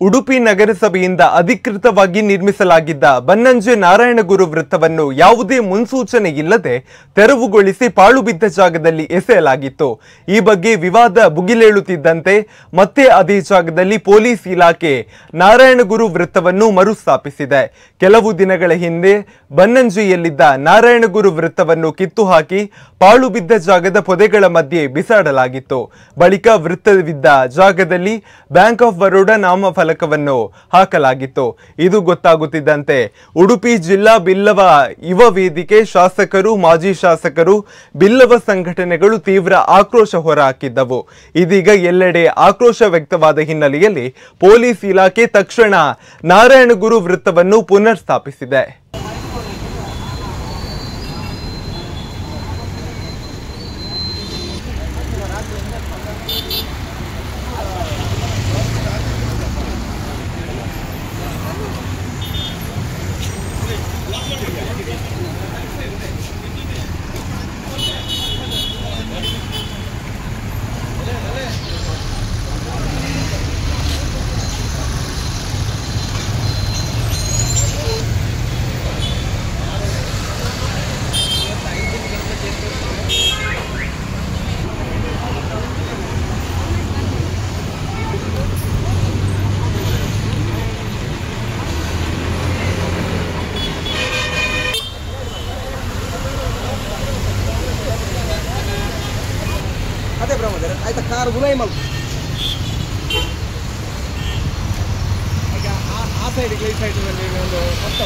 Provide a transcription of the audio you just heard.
ಉಡುಪಿ ನಗರಸಭೆಯಿಂದ ಅಧಿಕೃತವಾಗಿ ನಿರ್ಮಿಸಲಾಗಿದ್ದ ಬನ್ನಂಜೆ ನಾರಾಯಣಗುರು ವೃತ್ತವನ್ನು ಯಾವುದೇ ಮುನ್ಸೂಚನೆ ಇಲ್ಲದೆ ತೆರವುಗೊಳಿಸಿ ಪಾಳು ಬಿದ್ದ ಜಾಗದಲ್ಲಿ ಎಸೆಯಲಾಗಿತ್ತು. ಈ ಬಗ್ಗೆ ವಿವಾದ ಭುಗಿಲೇಳುತ್ತಿದ್ದಂತೆ ಮತ್ತೆ ಅದೇ ಜಾಗದಲ್ಲಿ ಪೊಲೀಸ್ ಇಲಾಖೆ ನಾರಾಯಣಗುರು ವೃತ್ತವನ್ನು ಮರುಸ್ಥಾಪಿಸಿದೆ. ಕೆಲವು ದಿನಗಳ ಹಿಂದೆ ಬನ್ನಂಜೆಯಲ್ಲಿದ್ದ ನಾರಾಯಣಗುರು ವೃತ್ತವನ್ನು ಕಿತ್ತು ಹಾಕಿ ಪಾಳು ಬಿದ್ದ ಜಾಗದ ಪೊದೆಗಳ ಮಧ್ಯೆ ಬಿಸಾಡಲಾಗಿತ್ತು. ಬಳಿಕ ವೃತ್ತವಿದ್ದ ಜಾಗದಲ್ಲಿ ಬ್ಯಾಂಕ್ ಆಫ್ ಬರೋಡಾ ನಾಮಫಲಕವನ್ನು ಹಾಕಲಾಗಿತ್ತು. ಇದು ಗೊತ್ತಾಗುತ್ತಿದ್ದಂತೆ ಉಡುಪಿ ಜಿಲ್ಲಾ ಬಿಲ್ಲವ ಯುವ ವೇದಿಕೆ, ಶಾಸಕರು, ಮಾಜಿ ಶಾಸಕರು, ಬಿಲ್ಲವ ಸಂಘಟನೆಗಳು ತೀವ್ರ ಆಕ್ರೋಶ ಹೊರಹಾಕಿದ್ದವು. ಇದೀಗ ಎಲ್ಲೆಡೆ ಆಕ್ರೋಶ ವ್ಯಕ್ತವಾದ ಹಿನ್ನೆಲೆಯಲ್ಲಿ ಪೊಲೀಸ್ ಇಲಾಖೆ ತಕ್ಷಣ ನಾರಾಯಣಗುರು ವೃತ್ತವನ್ನು ಪುನರ್ ಸ್ಥಾಪಿಸಿದೆ. ಅದೇ ಬ್ರಹ್ಮದೇವ ಆಯ್ತಾ ಕಾರ್ ಗುಲಾಯಿ ಮಲ್ ಈಗ ಆ ಸೈಡಿಗೆ ಈ ಸೈಡಿನಲ್ಲಿ ಒಂದು ಹೊತ್ತ